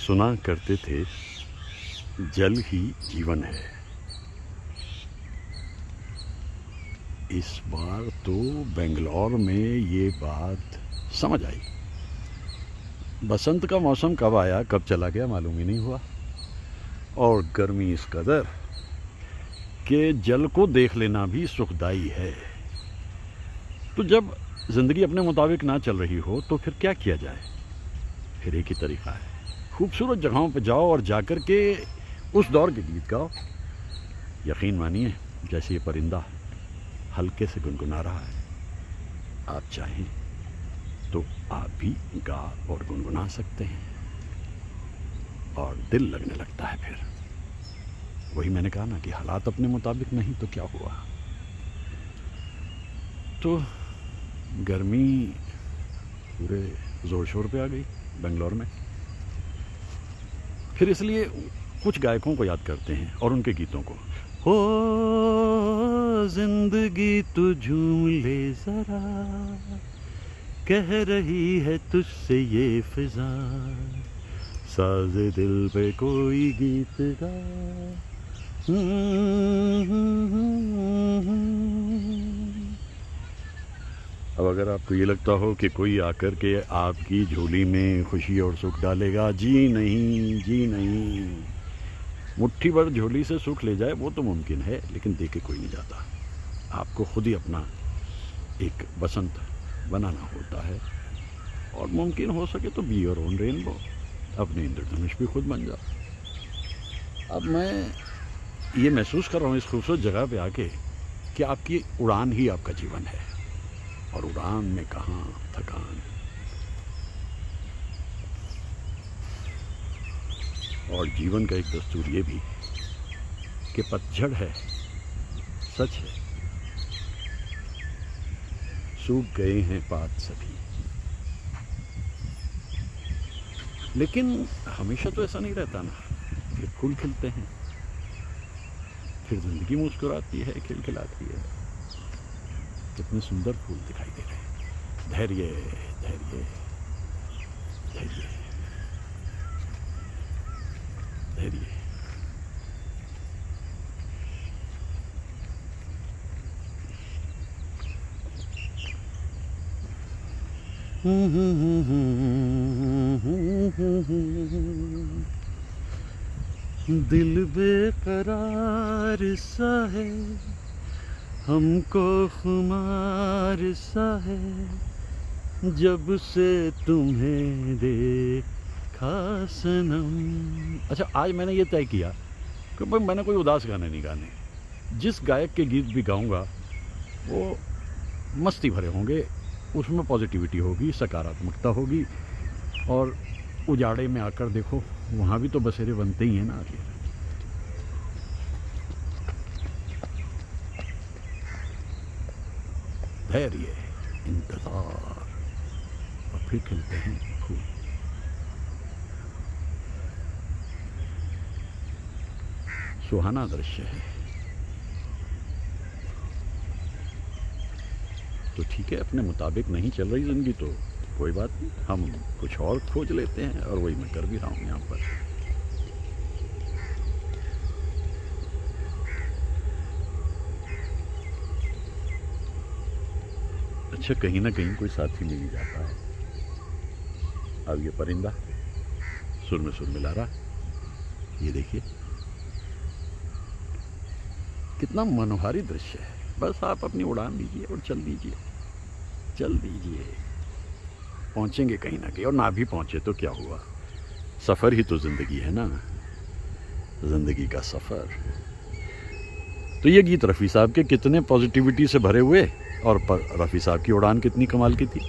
सुना करते थे जल ही जीवन है। इस बार तो बेंगलोर में ये बात समझ आई। बसंत का मौसम कब आया कब चला गया मालूम ही नहीं हुआ, और गर्मी इस कदर कि जल को देख लेना भी सुखदाई है। तो जब ज़िंदगी अपने मुताबिक ना चल रही हो तो फिर क्या किया जाए? फिर एक ही तरीक़ा है, खूबसूरत जगहों पर जाओ और जाकर के उस दौर के गीत गाओ। यकीन मानिए जैसे ये परिंदा हल्के से गुनगुना रहा है, आप चाहें तो आप भी गा और गुनगुना सकते हैं और दिल लगने लगता है। फिर वही मैंने कहा ना कि हालात अपने मुताबिक नहीं तो क्या हुआ। तो गर्मी पूरे ज़ोर शोर पे आ गई बेंगलोर में। फिर इसलिए कुछ गायकों को याद करते हैं और उनके गीतों को। हो जिंदगी तू झूम ले जरा, कह रही है तुझसे ये फिजा, साज दिल पे कोई गीत गा। अब अगर आपको ये लगता हो कि कोई आकर के आपकी झोली में खुशी और सुख डालेगा, जी नहीं, जी नहीं। मुट्ठी भर झोली से सुख ले जाए वो तो मुमकिन है, लेकिन दे के कोई नहीं जाता। आपको खुद ही अपना एक बसंत बनाना होता है, और मुमकिन हो सके तो बी योर ओन रेनबो, अपने इंद्रधनुष भी खुद बन जाओ। अब मैं ये महसूस कर रहा हूँ इस खूबसूरत जगह पे आके कि आपकी उड़ान ही आपका जीवन है, और उड़ान में कहाँ थकान। और जीवन का एक दस्तूर ये भी कि पतझड़ है, सच है, सूख गए हैं पात सभी। लेकिन हमेशा तो ऐसा नहीं रहता ना, फिर फूल खिलते हैं, फिर जिंदगी मुस्कुराती है, खिलखिलाती है। कितने सुंदर फूल दिखाई दे रहे हैं। धैर्य, धैर्य, धैर्य, धैर्य। दिल बेकरार सा है, हमको खुमार सा है, जब से तुम्हें देखा सनम। अच्छा, आज मैंने ये तय किया कि भाई मैंने कोई उदास गाने नहीं गाने। जिस गायक के गीत भी गाऊंगा वो मस्ती भरे होंगे, उसमें पॉजिटिविटी होगी, सकारात्मकता होगी। और उजाड़े में आकर देखो, वहाँ भी तो बसेरे बनते ही हैं ना आखिर। धैर्य, इंतजार, और फिर खिलते हैं फूल। सुहाना दृश्य है। तो ठीक है, अपने मुताबिक नहीं चल रही जिंदगी तो कोई बात नहीं, हम कुछ और खोज लेते हैं, और वही मैं कर भी रहा हूँ यहाँ पर। अच्छा, कहीं ना कहीं कोई साथी मिल ही जाता है। अब ये परिंदा सुर में सुर मिला रहा, ये देखिए कितना मनोहारी दृश्य है। बस आप अपनी उड़ान दीजिए और चल दीजिए, चल दीजिए, पहुंचेंगे कहीं ना कहीं। और ना भी पहुंचे तो क्या हुआ, सफ़र ही तो ज़िंदगी है ना, ज़िंदगी का सफ़र। तो ये गीत रफ़ी साहब के कितने पॉजिटिविटी से भरे हुए, और रफ़ी साहब की उड़ान कितनी कमाल की थी।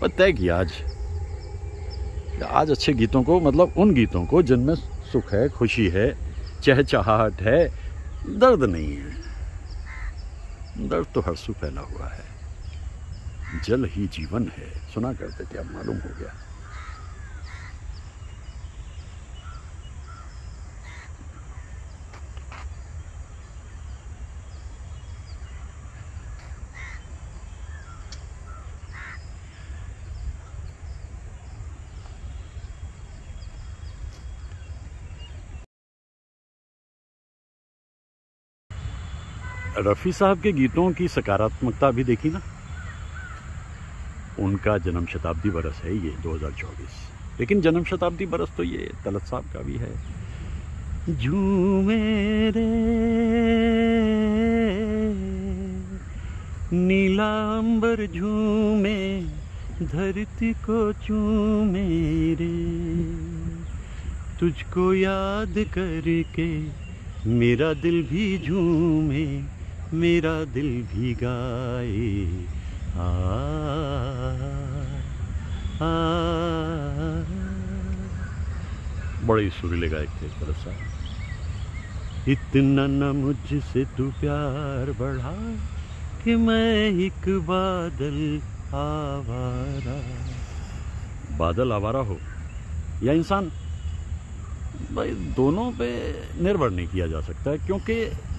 पर तय किया आज अच्छे गीतों को, मतलब उन गीतों को जिनमें सुख है, खुशी है, चहचहाहट है, दर्द नहीं है। दर्द तो हर सू फैला हुआ है। जल ही जीवन है, सुना करते थे, अब मालूम हो गया। रफ़ी साहब के गीतों की सकारात्मकता भी देखी ना। उनका जन्म शताब्दी बरस है ये 2024, लेकिन जन्म शताब्दी बरस तो ये तलत साहब का भी है। झूमे रे नीला अंबर झूमे, धरती को चूमे रे, तुझको याद करके मेरा दिल भी झूमे, मेरा दिल भी गाए आ, आ, बड़े सुरीले गायक थे तलत साहब। इतना न मुझसे तू प्यार बढ़ा कि मैं एक बादल आवारा। बादल आवारा हो या इंसान, भाई दोनों पे निर्भर नहीं किया जा सकता है, क्योंकि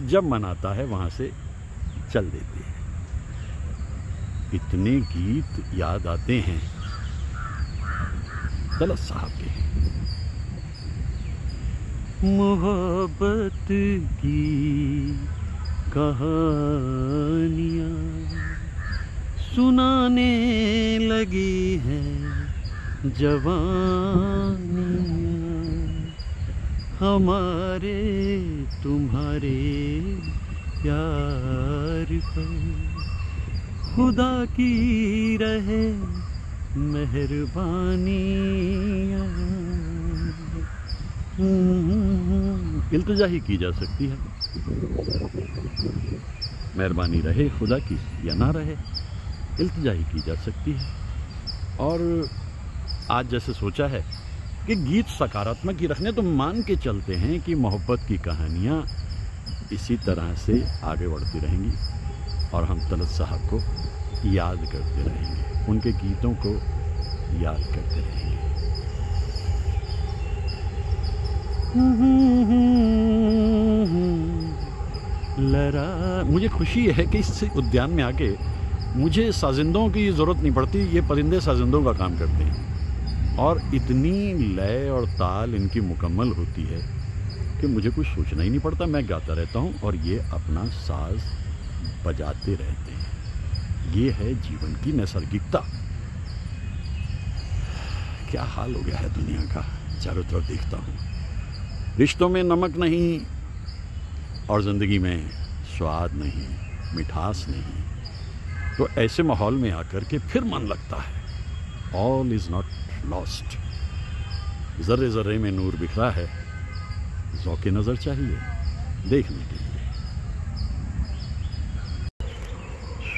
जब मन आता है वहां से चल देते हैं। इतने गीत याद आते हैं तलत साहब के। मोहब्बत की कहानियाँ सुनाने लगी हैं जवानियाँ, हमारे तुम्हारे प्यार पर खुदा की रहे मेहरबानियाँ। इल्तिजा ही की जा सकती है, मेहरबानी रहे खुदा की या ना रहे, इल्तिजा ही की जा सकती है। और आज जैसे सोचा है कि गीत सकारात्मक ही रखने, तो मान के चलते हैं कि मोहब्बत की कहानियाँ इसी तरह से आगे बढ़ती रहेंगी और हम तलत साहब को याद करते रहेंगे, उनके गीतों को याद करते रहेंगे। मुझे खुशी है कि इस उद्यान में आके मुझे साजिंदों की ज़रूरत नहीं पड़ती, ये परिंदे साजिंदों का काम करते हैं और इतनी लय और ताल इनकी मुकम्मल होती है कि मुझे कुछ सोचना ही नहीं पड़ता। मैं गाता रहता हूँ और ये अपना साज बजाते रहते हैं। ये है जीवन की नैसर्गिकता। क्या हाल हो गया है दुनिया का, चारों तरफ देखता हूँ। रिश्तों में नमक नहीं और ज़िंदगी में स्वाद नहीं, मिठास नहीं, तो ऐसे माहौल में आकर के फिर मन लगता है ऑल इज़ नॉट लॉस्ट। ज़र्रे ज़र्रे में नूर बिखरा है, ज़ौक़े नज़र चाहिए देखने के लिए।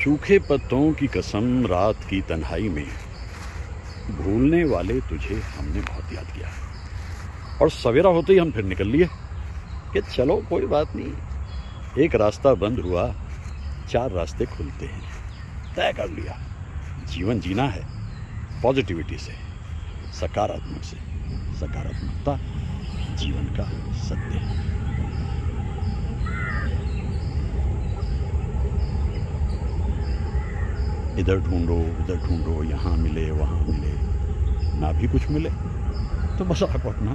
सूखे पत्तों की कसम रात की तन्हाई में, भूलने वाले तुझे हमने बहुत याद किया। और सवेरा होते ही हम फिर निकल लिए कि चलो कोई बात नहीं, एक रास्ता बंद हुआ, 4 रास्ते खुलते हैं। तय कर लिया, जीवन जीना है पॉजिटिविटी से, सकारात्मक से। सकारात्मकता जीवन का सत्य है। इधर ढूंढो उधर ढूंढो, यहाँ मिले वहाँ मिले, ना भी कुछ मिले तो बस आप अपना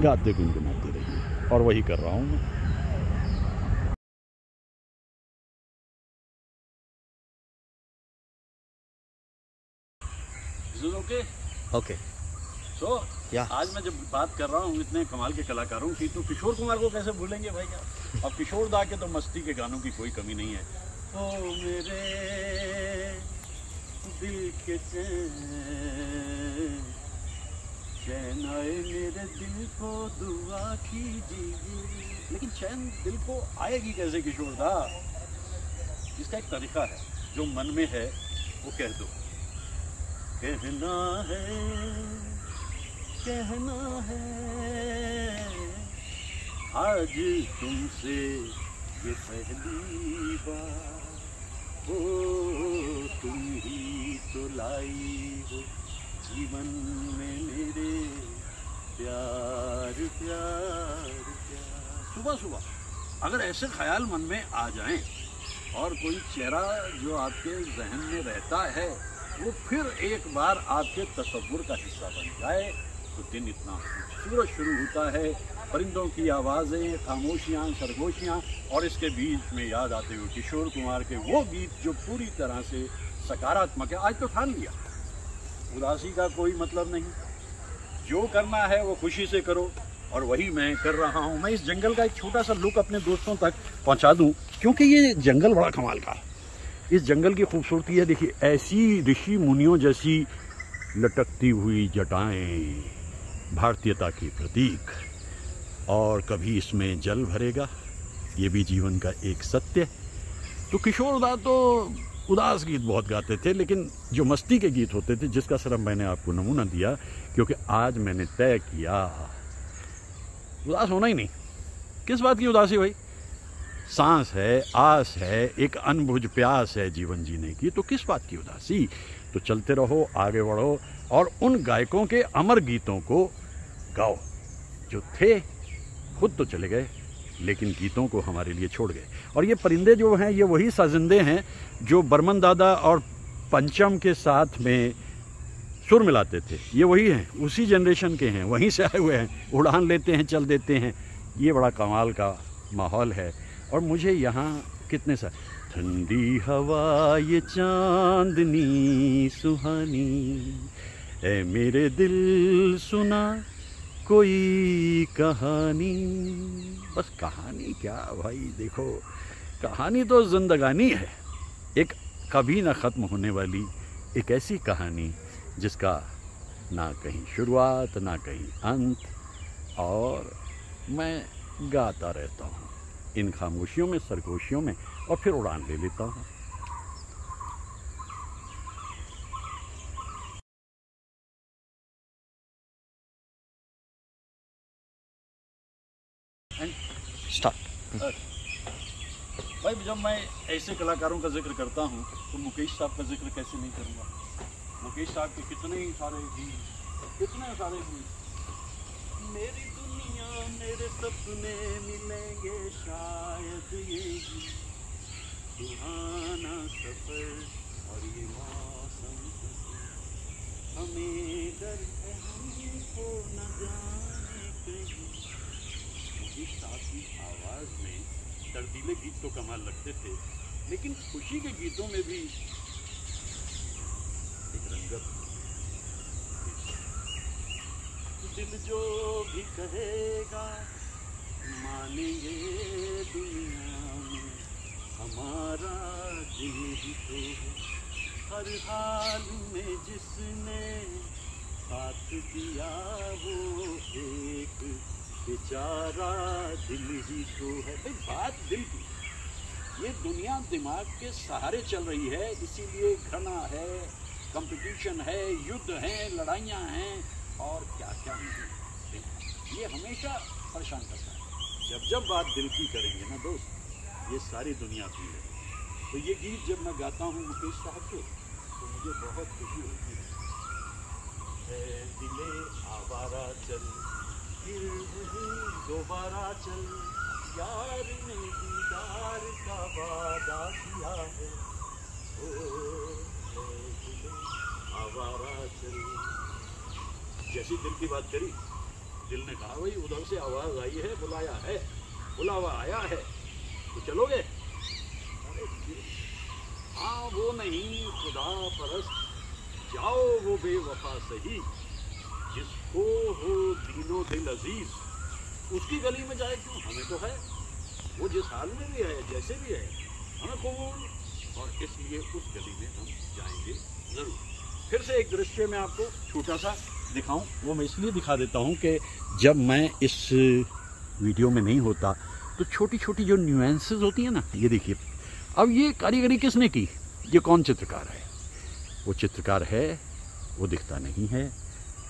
गाते गुनगुनाते रहिए, और वही कर रहा हूँ मैं। ओके सो आज मैं जब बात कर रहा हूँ इतने कमाल के कलाकारों की, तो किशोर कुमार को कैसे भूलेंगे भाई यार। अब किशोर दा के तो मस्ती के गानों की कोई कमी नहीं है। ओ मेरे दिल के चैन आए मेरे दिल को दुआ कीजिए। लेकिन चैन दिल को आएगी कैसे किशोर दा? इसका एक तरीका है, जो मन में है वो कह दो। कहना है आज तुमसे ये पहली बार, ओ तुम ही तो लाई हो जीवन में मेरे प्यार प्यार प्यार। सुबह सुबह अगर ऐसे ख्याल मन में आ जाएं और कोई चेहरा जो आपके जहन में रहता है वो फिर एक बार आपके तसव्वुर का हिस्सा बन जाए, तो दिन इतना खूबसूरत शुरू होता है, परिंदों की आवाज़ें, खामोशियाँ, सरगोशियाँ, और इसके बीच में याद आते हुए किशोर कुमार के वो गीत जो पूरी तरह से सकारात्मक है। आज तो ठान लिया, उदासी का कोई मतलब नहीं, जो करना है वो खुशी से करो, और वही मैं कर रहा हूँ। मैं इस जंगल का एक छोटा सा लुक अपने दोस्तों तक पहुँचा दूँ, क्योंकि ये जंगल बड़ा कमाल का है। इस जंगल की खूबसूरती है, देखिए ऐसी ऋषि मुनियों जैसी लटकती हुई जटाएं, भारतीयता की प्रतीक, और कभी इसमें जल भरेगा, ये भी जीवन का एक सत्य। तो किशोर दा तो उदास गीत बहुत गाते थे, लेकिन जो मस्ती के गीत होते थे, जिसका सिर्फ मैंने आपको नमूना दिया, क्योंकि आज मैंने तय किया उदास होना ही नहीं। किस बात की उदासी भाई? सांस है, आस है, एक अनबुझ प्यास है जीवन जीने की, तो किस बात की उदासी? तो चलते रहो, आगे बढ़ो, और उन गायकों के अमर गीतों को गाओ जो थे, खुद तो चले गए लेकिन गीतों को हमारे लिए छोड़ गए। और ये परिंदे जो हैं, ये वही साजिंदे हैं जो बर्मन दादा और पंचम के साथ में सुर मिलाते थे। ये वही हैं, उसी जनरेशन के हैं, वहीं से आए हुए हैं, उड़ान लेते हैं, चल देते हैं। ये बड़ा कमाल का माहौल है। और मुझे यहाँ कितने सा ठंडी हवा, ये चांदनी सुहानी, ऐ मेरे दिल सुना कोई कहानी। बस कहानी क्या भाई, देखो कहानी तो जिंदगानी है, एक कभी ना ख़त्म होने वाली एक ऐसी कहानी जिसका ना कहीं शुरुआत ना कहीं अंत, और मैं गाता रहता हूँ इन खामोशियों में, सरगोशियों में, और फिर उड़ान ले लेता हूँ। स्टार्ट। भाई जब मैं ऐसे कलाकारों का जिक्र करता हूँ तो मुकेश साहब का जिक्र कैसे नहीं करूँगा। मुकेश साहब के कितने ही सारे गीत, कितने सारे गीत। मेरी दुनिया मेरे सपने मिलेंगे शायद, ये सुहाना सफर और ये मौसम, हमें डर है हमको न जाने कहीं। मुकेश साहब की आवाज़ में दर्दीले गीत तो कमाल लगते थे, लेकिन खुशी के गीतों में भी एक रंगत। दिल जो भी कहेगा मानेंगे दुनिया में, हमारा दिल ही तो हर हाल में जिसने साथ दिया वो एक बेचारा दिल ही तो है। भाई बात दिल की, ये दुनिया दिमाग के सहारे चल रही है, इसीलिए घृणा है, कंपटीशन है, युद्ध हैं, लड़ाइयाँ हैं, और क्या क्या नहीं। ये हमेशा परेशान करता है। जब बात दिल की करेंगे ना दोस्त, ये सारी दुनिया की है। तो ये गीत जब मैं गाता हूँ मुकेश साहब के, तो मुझे बहुत खुशी होती है। दिले आवारा चल फिर वही दोबारा चल, यार ने दीदार का वादा किया है, ओ दिले आवारा चल। जैसी दिल की बात करी, दिल ने कहा भाई उधर से आवाज़ आई है, बुलाया है, बुलावा आया है, तो चलोगे? अरे हाँ वो नहीं खुदा परस्त, जाओ वो बेवफा सही, जिसको हो दीनो दिल अजीज, उसकी गली में जाए क्यों, हमें तो है। वो जिस हाल में भी है, जैसे भी है, हमें कबूल, और इसलिए उस गली में हम जाएंगे ज़रूर। फिर से एक दृश्य मैं आपको छोटा सा दिखाऊं, वो मैं इसलिए दिखा देता हूं कि जब मैं इस वीडियो में नहीं होता तो छोटी छोटी जो न्यूएंसेस होती हैं ना, ये देखिए। अब ये कारीगरी किसने की? ये कौन चित्रकार है? वो चित्रकार है, वो दिखता नहीं है,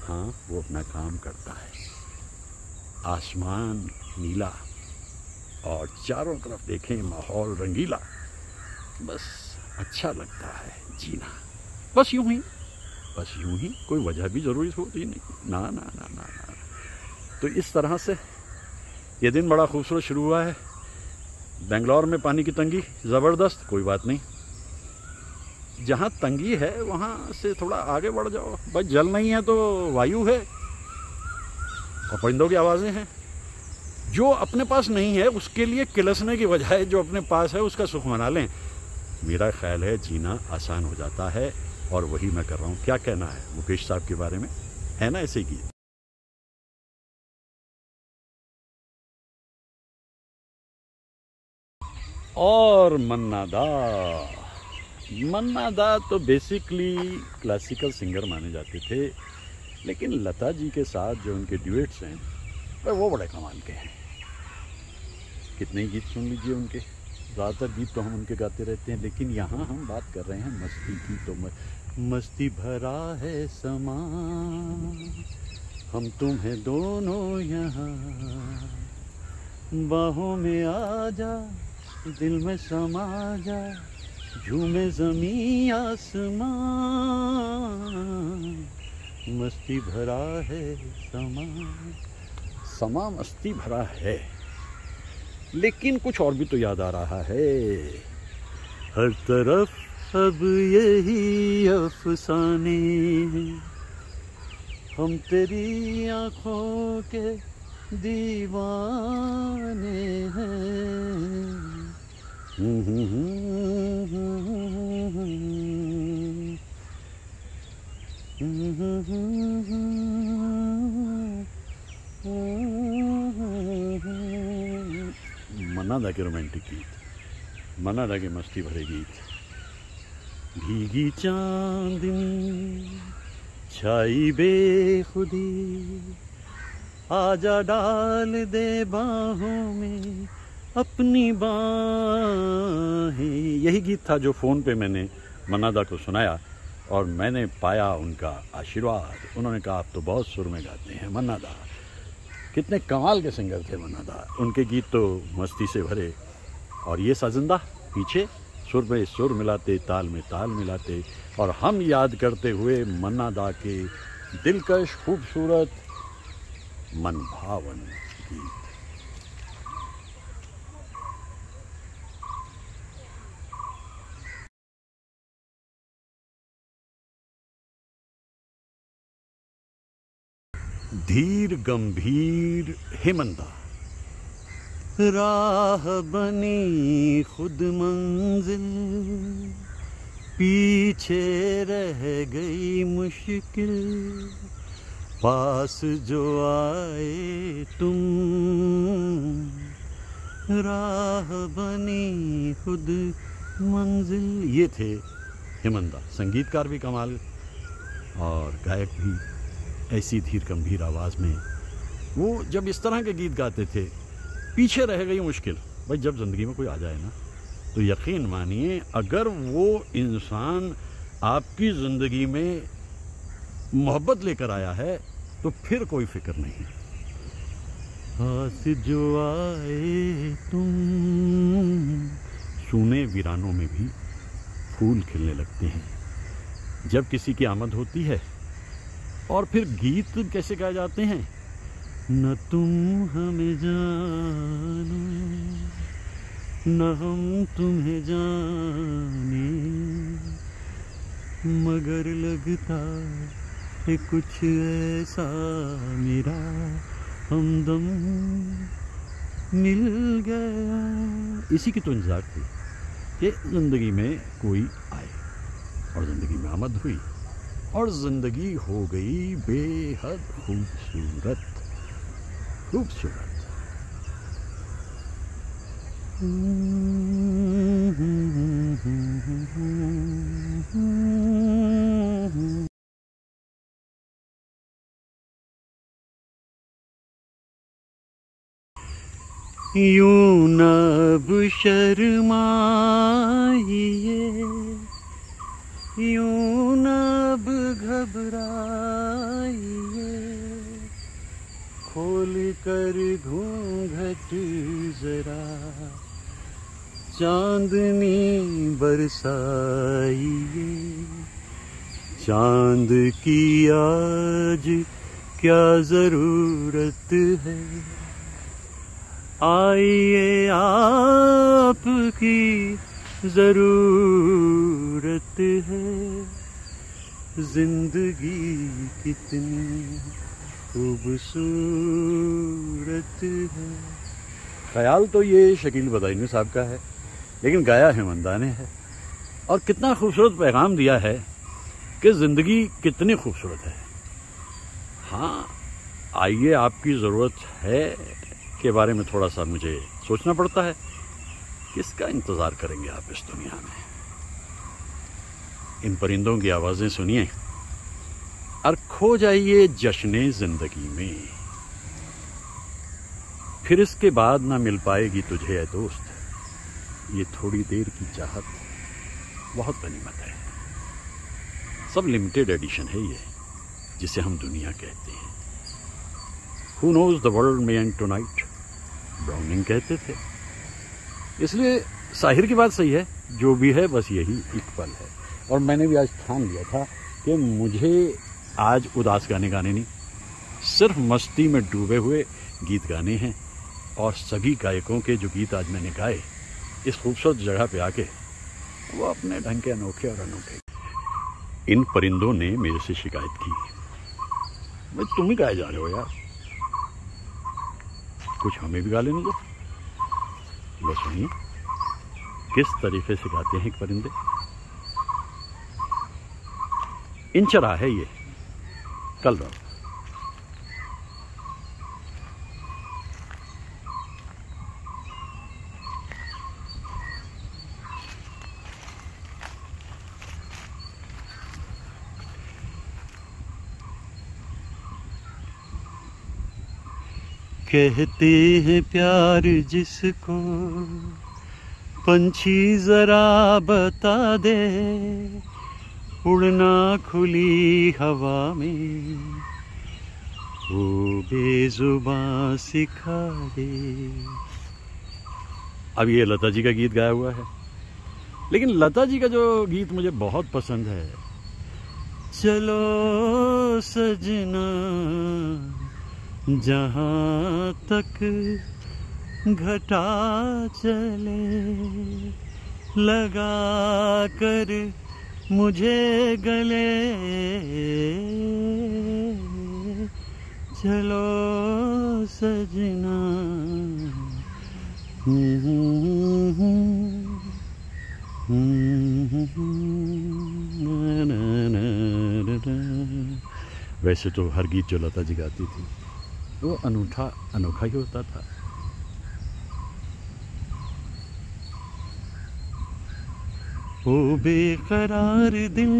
हाँ वो अपना काम करता है। आसमान नीला और चारों तरफ देखें माहौल रंगीला, बस अच्छा लगता है जीना। बस यूं ही, कोई वजह भी ज़रूरी होती नहीं, ना ना ना ना ना। तो इस तरह से ये दिन बड़ा खूबसूरत शुरू हुआ है। बेंगलोर में पानी की तंगी ज़बरदस्त, कोई बात नहीं, जहाँ तंगी है वहाँ से थोड़ा आगे बढ़ जाओ। भाई जल नहीं है तो वायु है, और परिंदों की आवाज़ें हैं। जो अपने पास नहीं है उसके लिए किलसने की बजाय जो अपने पास है उसका सुख मना लें। मेरा ख्याल है जीना आसान हो जाता है, और वही मैं कर रहा हूँ। क्या कहना है मुकेश साहब के बारे में, है ना ऐसे गीत? और मन्ना दा तो बेसिकली क्लासिकल सिंगर माने जाते थे, लेकिन लता जी के साथ जो उनके ड्यूएट्स हैं वो बड़े कमाल के हैं। कितने ही गीत सुन लीजिए उनके, ज़्यादातर गीत तो हम उनके गाते रहते हैं, लेकिन यहाँ हम बात कर रहे हैं मस्ती की। तो मस्ती भरा है समा, हम तुम्हें दोनों यहाँ, बाहों में आ जा, दिल में समा जा, झूमे ज़मीं आसमां, मस्ती भरा है समा मस्ती भरा है। लेकिन कुछ और भी तो याद आ रहा है। हर तरफ अब यही अफसाने हैं, हम तेरी आँखों के दीवाने हैं। मन्ना दा के रोमांटिक गीत, मन्ना दा के मस्ती भरे गीत। भीगी चांदनी छाई बेखुदी, आजा डाल दे बाहों में अपनी बाहें। यही गीत था जो फ़ोन पे मैंने मन्ना दा को सुनाया, और मैंने पाया उनका आशीर्वाद। उन्होंने कहा आप तो बहुत सुर में गाते हैं मन्ना दा। कितने कमाल के सिंगर थे मन्ना दा, उनके गीत तो मस्ती से भरे। और ये साजिंदा पीछे सुर में सुर मिलाते, ताल में ताल मिलाते, और हम याद करते हुए मन्ना दा के दिलकश, खूबसूरत, मनभावन गीत। धीर गंभीर हेमंदा, राह बनी खुद मंजिल, पीछे रह गई मुश्किल, पास जो आए तुम, राह बनी खुद मंजिल। ये थे हेमंदा, संगीतकार भी कमाल और गायक भी। ऐसी धीर गंभीर आवाज़ में वो जब इस तरह के गीत गाते थे, पीछे रह गई मुश्किल। भाई जब ज़िंदगी में कोई आ जाए ना, तो यकीन मानिए अगर वो इंसान आपकी ज़िंदगी में मोहब्बत लेकर आया है तो फिर कोई फिक्र नहीं। पास जो आए तुम, सूने वीरानों में भी फूल खिलने लगते हैं जब किसी की आमद होती है। और फिर गीत कैसे गाए जाते हैं, न तुम हमें जानो न हम तुम्हें जाने, मगर लगता है कुछ ऐसा मेरा हमदम मिल गया। इसी की तो इंतजार थी कि ज़िंदगी में कोई आए, और ज़िंदगी में आमद हुई, और ज़िंदगी हो गई बेहद खूबसूरत खूबसूरत। यूं न अब शर्माइए, यूं न अब घबराइए, खोल कर घूंघट जरा चांदनी बरसाइए। चांद की आज क्या ज़रूरत है, आइए आपकी ज़रूरत है। जिंदगी कितनी खूबसूरत है। ख्याल तो ये शकील बदायूनी साहब का है, लेकिन गाया है मंदाने है। और कितना खूबसूरत पैगाम दिया है कि ज़िंदगी कितनी खूबसूरत है। हाँ, आइए, आपकी ज़रूरत है के बारे में थोड़ा सा मुझे सोचना पड़ता है। किसका इंतज़ार करेंगे आप इस दुनिया में? इन परिंदों की आवाज़ें सुनिए और खो जाइए जश्ने ज़िंदगी में। फिर इसके बाद ना मिल पाएगी तुझे ऐ दोस्त, ये थोड़ी देर की चाहत बहुत गनीमत है। सब लिमिटेड एडिशन है ये, जिसे हम दुनिया कहते हैं। Who knows the world may end tonight, browning कहते थे। इसलिए साहिर की बात सही है, जो भी है बस यही एक पल है। और मैंने भी आज ठान लिया था कि मुझे आज उदास गाने गाने नहीं, सिर्फ मस्ती में डूबे हुए गीत गाने हैं। और सभी गायकों के जो गीत आज मैंने गाए इस खूबसूरत जगह पे आके, वो अपने ढंग के अनोखे और अनोखे। इन परिंदों ने मेरे से शिकायत की, भाई तुम ही गाए जा रहे हो यार, कुछ हमें भी गा लेने दो। लो सुनिए किस तरीके से गाते हैं परिंदे। इंचरा है ये, कल रात। कहते हैं प्यार जिसको, पंछी जरा बता दे, उड़ना खुली हवा में, वो बेजुबां सिखा दे। अब ये लता जी का गीत गाया हुआ है, लेकिन लता जी का जो गीत मुझे बहुत पसंद है, चलो सजना जहाँ तक घटा चले, लगा कर मुझे गले, चलो सजना। वैसे तो हर गीत जो लता जी गाती थी वो अनोखा ही होता था। ओ बेकरार दिल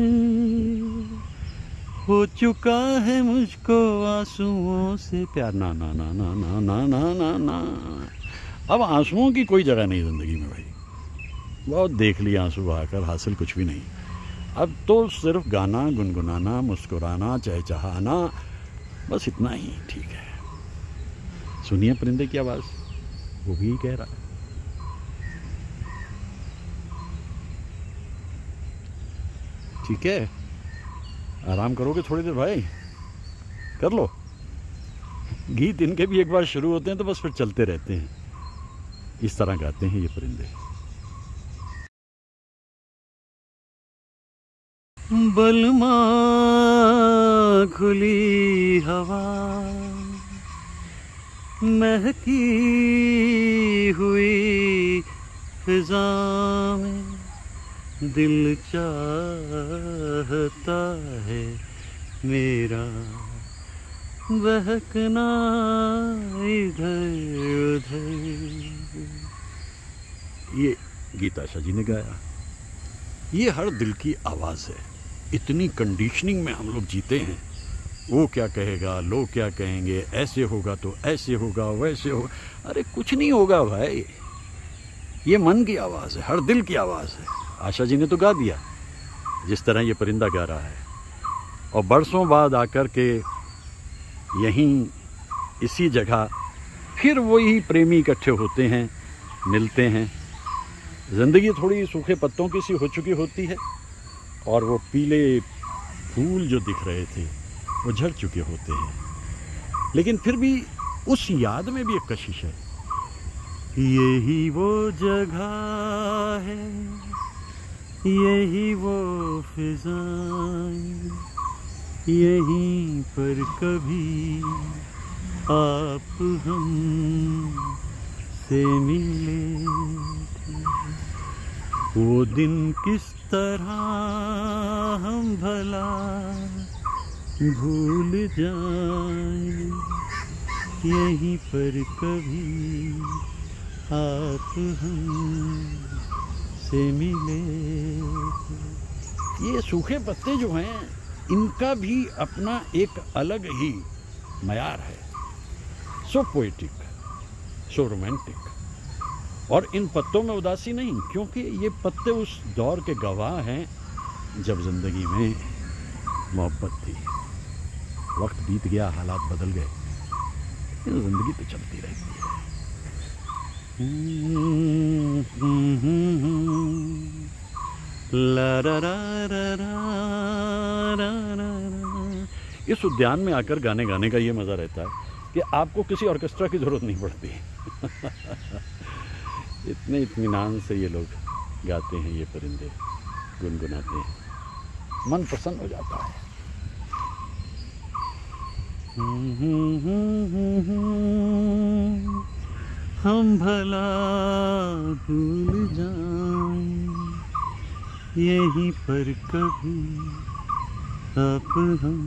हो चुका है मुझको आंसुओं से प्यार। ना ना ना ना ना ना ना ना ना, अब आंसुओं की कोई जगह नहीं जिंदगी में भाई। बहुत देख लिया आंसू बहाकर, हासिल कुछ भी नहीं। अब तो सिर्फ गाना गुनगुनाना, मुस्कुराना, चहचहाना, बस इतना ही ठीक है। सुनिए परिंदे की आवाज़, वो भी कह रहा है। ठीक है, आराम करोगे थोड़ी देर भाई, कर लो। गीत इनके भी एक बार शुरू होते हैं तो बस फिर चलते रहते हैं। इस तरह गाते हैं ये परिंदे। बलमा खुली हवा, महकी हुई फिजा में, दिल चाहता है मेरा बहकना इधर उधर। ये गीत आशा जी ने गाया। ये हर दिल की आवाज़ है। इतनी कंडीशनिंग में हम लोग जीते हैं, वो क्या कहेगा, लोग क्या कहेंगे, ऐसे होगा तो ऐसे होगा, वैसे होगा। अरे कुछ नहीं होगा भाई, ये मन की आवाज़ है, हर दिल की आवाज़ है। आशा जी ने तो गा दिया जिस तरह ये परिंदा गा रहा है। और बरसों बाद आकर के यहीं इसी जगह फिर वही प्रेमी इकट्ठे होते हैं, मिलते हैं। ज़िंदगी थोड़ी सूखे पत्तों की सी हो चुकी होती है और वो पीले फूल जो दिख रहे थे वो झड़ चुके होते हैं, लेकिन फिर भी उस याद में भी एक कशिश है। यही वो जगह है, यही वो फिजाएं, यहीं पर कभी आप हम से मिले थे, वो दिन किस तरह हम भला भूल जाएं, यहीं पर कभी आप हम से मिले थे। ये सूखे पत्ते जो हैं इनका भी अपना एक अलग ही मयार है, सो पोएटिक, सो रोमांटिक। और इन पत्तों में उदासी नहीं, क्योंकि ये पत्ते उस दौर के गवाह हैं जब ज़िंदगी में मोहब्बत थी। वक्त बीत गया, हालात बदल गए, लेकिन ज़िंदगी तो चलती रहती है। ला रा रा रा रा रा रा। इस उद्यान में आकर गाने गाने का ये मज़ा रहता है कि आपको किसी ऑर्केस्ट्रा की ज़रूरत नहीं पड़ती। इतने इत्मीनान से ये लोग गाते हैं, ये परिंदे गुनगुनाते हैं, मन प्रसन्न हो जाता है। हम भला भूल जाएं, यहीं पर कभी आप हम।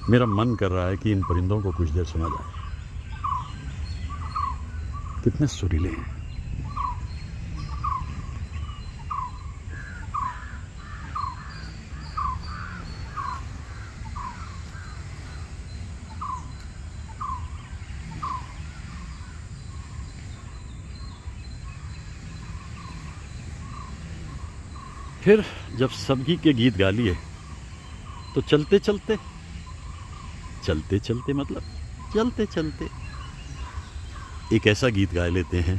मेरा मन कर रहा है कि इन परिंदों को कुछ देर सुना जाए। कितने सुरीले हैं। फिर जब सभी के गीत गा लिए तो चलते चलते मतलब चलते चलते एक ऐसा गीत गा लेते हैं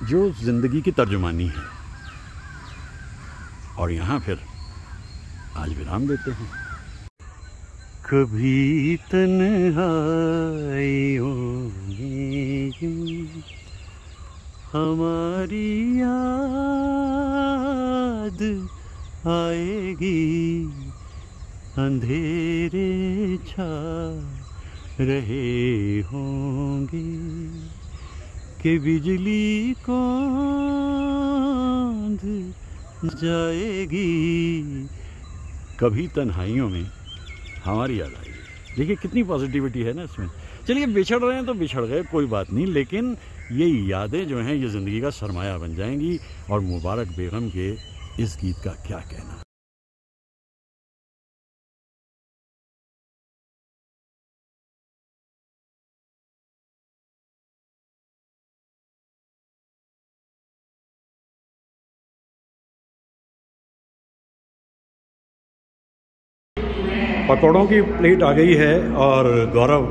जो जिंदगी की तर्जुमानी है। और यहाँ फिर आज विराम देते हैं। कभी तन्हाइयों में यूं हमारी याद आएगी, अंधेरे छा रहे होंगे कि बिजली कौंध जाएगी। कभी तन्हाइयों में हमारी याद आएगी। देखिए कितनी पॉजिटिविटी है ना इसमें। चलिए बिछड़ रहे हैं तो बिछड़ गए, कोई बात नहीं, लेकिन ये यादें जो हैं ये ज़िंदगी का सरमाया बन जाएंगी। और मुबारक बेगम के इस गीत का क्या कहना। पकौड़ों की प्लेट आ गई है और गौरव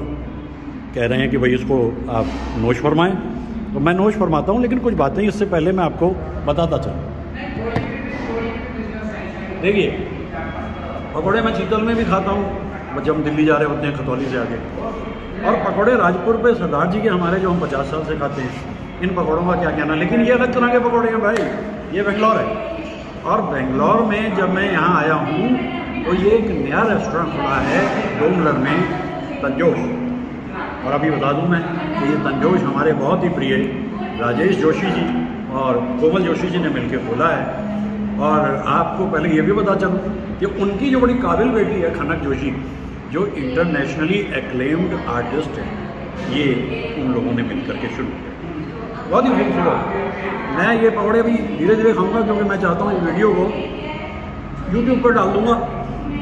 कह रहे हैं कि भाई इसको आप नोश फरमाएं, तो मैं नोश फरमाता हूं। लेकिन कुछ बातें इससे पहले मैं आपको बताता चलूं। देखिए पकौड़े मैं चीतल में भी खाता हूं, जब हम दिल्ली जा रहे होते हैं खतौली से आगे। और पकौड़े राजपुर पे सरदार जी के हमारे जो हम 50 साल से खाते हैं, इन पकौड़ों का क्या कहना। लेकिन ये अलग तरह के पकौड़े हैं भाई, ये बेंगलोर है। और बेंगलोर में जब मैं यहाँ आया हूँ तो ये एक नया रेस्टोरेंट खुला है डोंगलर में, तंजोश। और अभी बता दूं मैं कि ये तंजोश हमारे बहुत ही प्रिय राजेश जोशी जी और कोमल जोशी जी ने मिलकर खोला है। और आपको पहले ये भी बता चलूँ कि उनकी जो बड़ी काबिल बेटी है खनक जोशी, जो इंटरनेशनली एक्लेम्ड आर्टिस्ट है, ये उन लोगों ने मिलकर के शुरू किया। बहुत ही खूबसूरत। मैं ये पकौड़े भी धीरे धीरे खाऊंगा, क्योंकि मैं चाहता हूँ इस वीडियो को यूट्यूब पर डाल दूँगा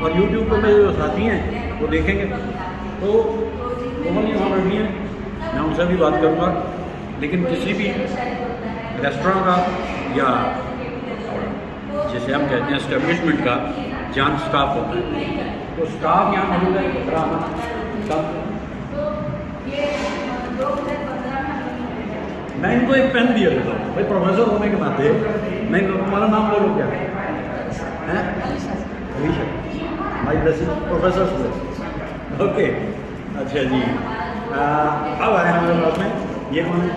और यूट्यूब पर मेरे जो साथी हैं वो देखेंगे। तो कोमल जी वहाँ बैठी हैं, मैं उनसे भी बात करूँगा। लेकिन किसी भी रेस्टोरेंट का या जैसे हम कहते हैं एस्टेब्लिशमेंट का जहाँ स्टाफ होता है, तो स्टाफ यहाँ मौजूद है 15 मैं इनको एक पेन दिया देता हूँ भाई, प्रोफेसर होने के नाते। मैं तुम्हारा नाम बोलो क्या है? अलीशा। माई ब्लेसिंग प्रोफेसर। ओके, अच्छा जी। अब आए हमारे पास में ये कौन है?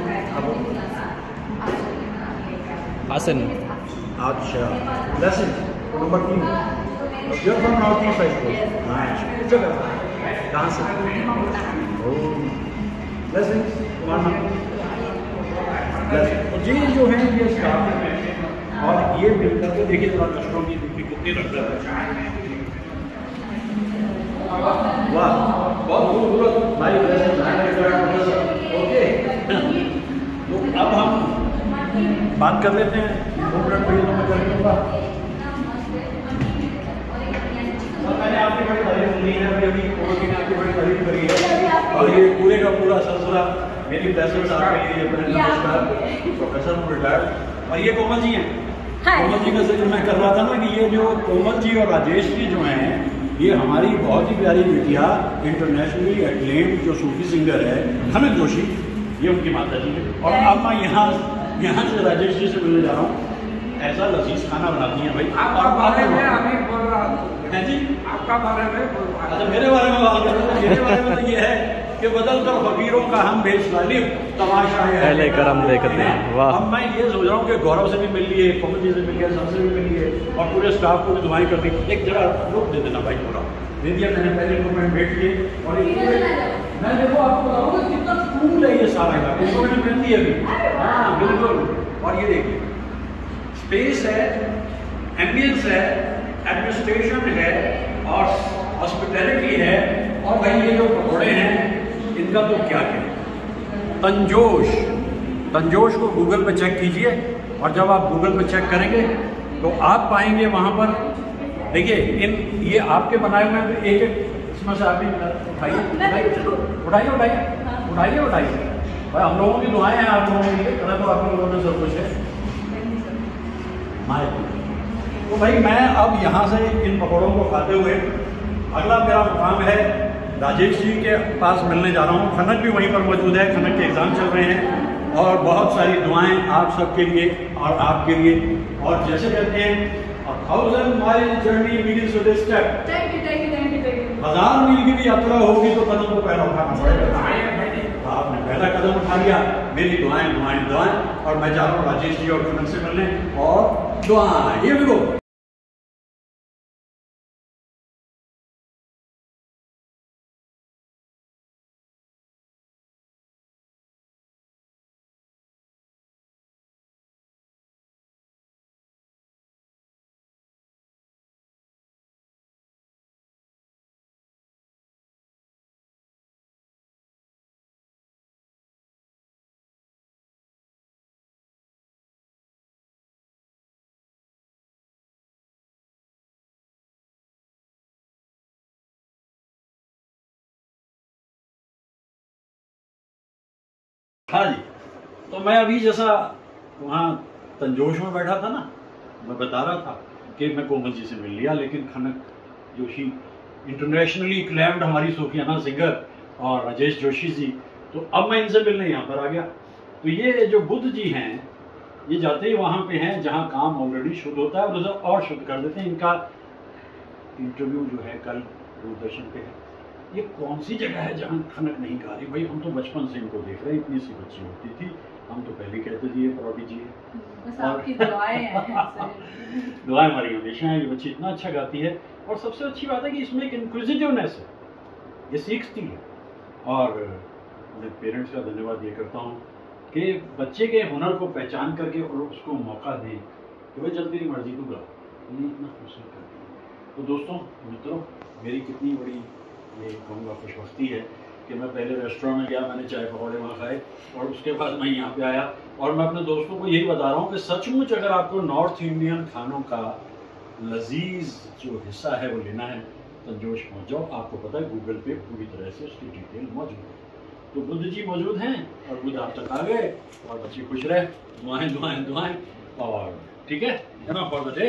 हासन। अच्छा, lesson number 3। You're from North East, I suppose. Nice. किस जगह? कहाँ से? Oh. Lesson, तुम्हारा नाम? Lesson. तो ये जो है ये स्टाफ है और ये मिलकर के देखिए थोड़ा कस्टमर की देखिए कितनी रख है। वाह, बहुत खूबसूरत भाई। ओके, तो अब हम बात कर लेते हैं। मैंने आपकी बड़ी तारीफ सुनी है, अभी कोरोना ने आपकी बड़ी तारीफ करी है और ये पूरे का पूरा सिलसिला मेरी ब्लेसिंग्स आपके लिए। नमस्कार, प्रोफेसर रिटायर्ड। और ये कोमल जी हैं। कोमल जी का जिक्र मैं कर रहा था ना कि ये जो कोमल जी और राजेश जी जो हैं, ये हमारी बहुत ही प्यारी बिटिया, इंटरनेशनली एक्लेम्ड जो सूफी सिंगर है खनक जोशी, ये उनकी माता जी है। और अब मैं यहाँ से राजेश जी से मिलने जा रहा हूँ। ऐसा लजीज खाना बनाती हैं भाई। आपका बारे में अभी बोल रहा हूँ जी, आपका बारे में बोल रहा हूँ। अच्छा, मेरे बारे में बात कर रहे हैं। मेरे बारे में तो ये है कि बदल कर फकीरों का हम भेज तालिब तमाशा है पहले करम देखते हैं। वाह। अब मैं ये सोच रहा हूँ कि गौरव से भी मिल लिए, कोमल जी से मिल लिए, सबसे भी मिल लिए और पूरे स्टाफ को भी दुआएं कर दी। एक जगह रुक दे देना भाई, पूरा दे दिया मैंने। पहले गवर्नमेंट बैठ लिए और मैं देखो आपको बताऊँगा कितना कूल है ये सारा का। गवर्नमेंट मिल दी अभी। हाँ बिल्कुल। और ये देखिए स्पेस है, एम्बियंस है, एडमिनिस्ट्रेशन है और हॉस्पिटैलिटी है। और भाई ये जो पकौड़े हैं इनका तो क्या कहें। तंजोश को गूगल पे चेक कीजिए और जब आप गूगल पे चेक करेंगे तो आप पाएंगे वहाँ पर, देखिए ये आपके बनाए हुए एक इसमें से आप भी उठाइए भाई। हम लोगों की दुआएं हैं आप लोगों के लिए, तो आप लोगों ने सब कुछ है। तो भाई मैं अब यहाँ से इन पकौड़ों को खाते हुए अगला मेरा मुकाम है राजेश जी के पास मिलने जा रहा हूँ। खनक भी वहीं पर मौजूद है, खनक के एग्जाम चल रहे हैं और बहुत सारी दुआएं आप सबके लिए और आपके लिए। और जैसे कहते हैं 1000 mile journey begins with a step। 1000 मील की भी यात्रा होगी तो कदम को पहला उठाना पड़ेगा। आपने पहला कदम उठा लिया। मेरी दुआएं दुआएं दुआएं और मैं जा रहा हूँ राजेश जी और खनक से मिलने और दुआएं। ये भी को हाँ जी। तो मैं अभी जैसा वहाँ तंजोश में बैठा था ना, मैं बता रहा था कि मैं कोमल जी से मिल लिया, लेकिन खनक जोशी इंटरनेशनली एक्लेम्ड हमारी सूफियाना सिंगर और राजेश जोशी जी, तो अब मैं इनसे मिलने यहाँ पर आ गया। तो ये जो बुद्ध जी हैं ये जाते ही वहाँ पे हैं जहाँ काम ऑलरेडी शुद्ध होता है और उसे और शुद्ध कर देते हैं। इनका इंटरव्यू जो है कल दूरदर्शन पे है। ये कौन सी जगह है जहाँ खनक नहीं गा रही? भाई हम तो बचपन से इनको देख रहे हैं, इतनी सी बच्ची होती थी, हम तो पहले कहते थे ये प्रोडिजी है। आपकी दुआएं हैं। दुआएं हमारी हमेशा है। ये बच्ची इतना अच्छा गाती है और सबसे अच्छी बात है कि इसमें एक इंक्विजिटिवनेस है, ये सीखती है। और मैं पेरेंट्स का धन्यवाद ये करता हूँ कि बच्चे के हुनर को पहचान करके और उसको मौका दें कि भाई जब तेरी मर्जी तू गा, ये इतना खूबसूरत करती है। तो दोस्तों मित्रों, मेरी कितनी बड़ी ये कहूँगा खुशबख्ती है कि मैं पहले रेस्टोरेंट में गया, मैंने चाय पकौड़े वहाँ खाए और उसके बाद मैं यहाँ पे आया और मैं अपने दोस्तों को यही बता रहा हूँ कि सचमुच अगर आपको नॉर्थ इंडियन खानों का लजीज जो हिस्सा है वो लेना है तो जोश पहुँच जाओ। आपको पता है गूगल पे पूरी तरह से उसकी डिटेल मौजूद है। तो बुद्ध जी मौजूद हैं और बुद्ध आप तक आ गए और बच्चे खुश रहे। दुआएं दुआएं दुआएं। और ठीक है ना फॉर द डे।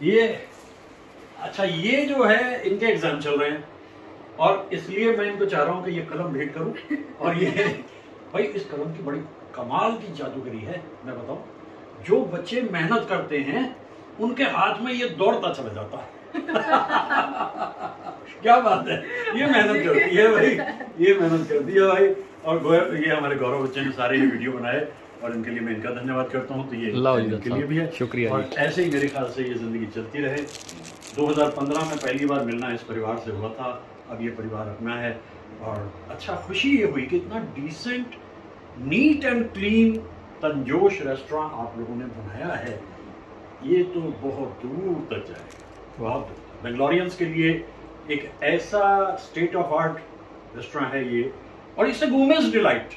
ये अच्छा, ये जो है इनके एग्जाम चल रहे हैं और इसलिए मैं इनको चाह रहा हूँ कि ये कलम भेंट करूँ। और ये भाई इस कलम की बड़ी कमाल की जादूगरी है, मैं बताऊँ। जो बच्चे मेहनत करते हैं उनके हाथ में ये दौड़ता चला जाता है। क्या बात है, ये मेहनत करती है भाई, ये मेहनत करती है भाई। और ये हमारे गौरव बच्चे ने सारे ये वीडियो बनाए और इनके लिए मैं इनका धन्यवाद करता हूँ। तो ये इनके लिए भी है, शुक्रिया। और ऐसे ही मेरे ख्याल से ये जिंदगी चलती रहे। 2015 में पहली बार मिलना इस परिवार से हुआ था, अब ये परिवार अपना है। और अच्छा खुशी ये हुई कि इतना डिसेंट, नीट एंड क्लीन तंजोश रेस्टोरेंट आप लोगों ने बनाया है, ये तो बहुत दूर तक जाएगा, बहुत दूर। बेंगलोरियंस के लिए एक ऐसा स्टेट ऑफ आर्ट रेस्टोरेंट है ये। और इससे गोमेज डिलाइट,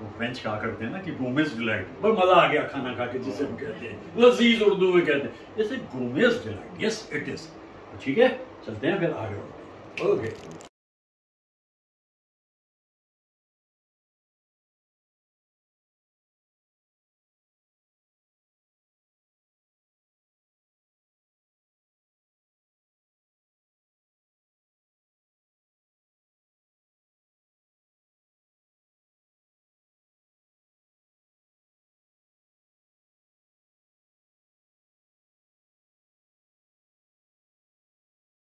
वो फ्रेंच कहा करते हैं ना कि गोमेज डिलाइट, बहुत मजा आ गया खाना खा के, जिसे हम कहते हैं, लजीज उर्दू में कहते हैं, जैसे Gomez delight. Yes it is. ठीक है, चलते हैं फिर आगे। ओके।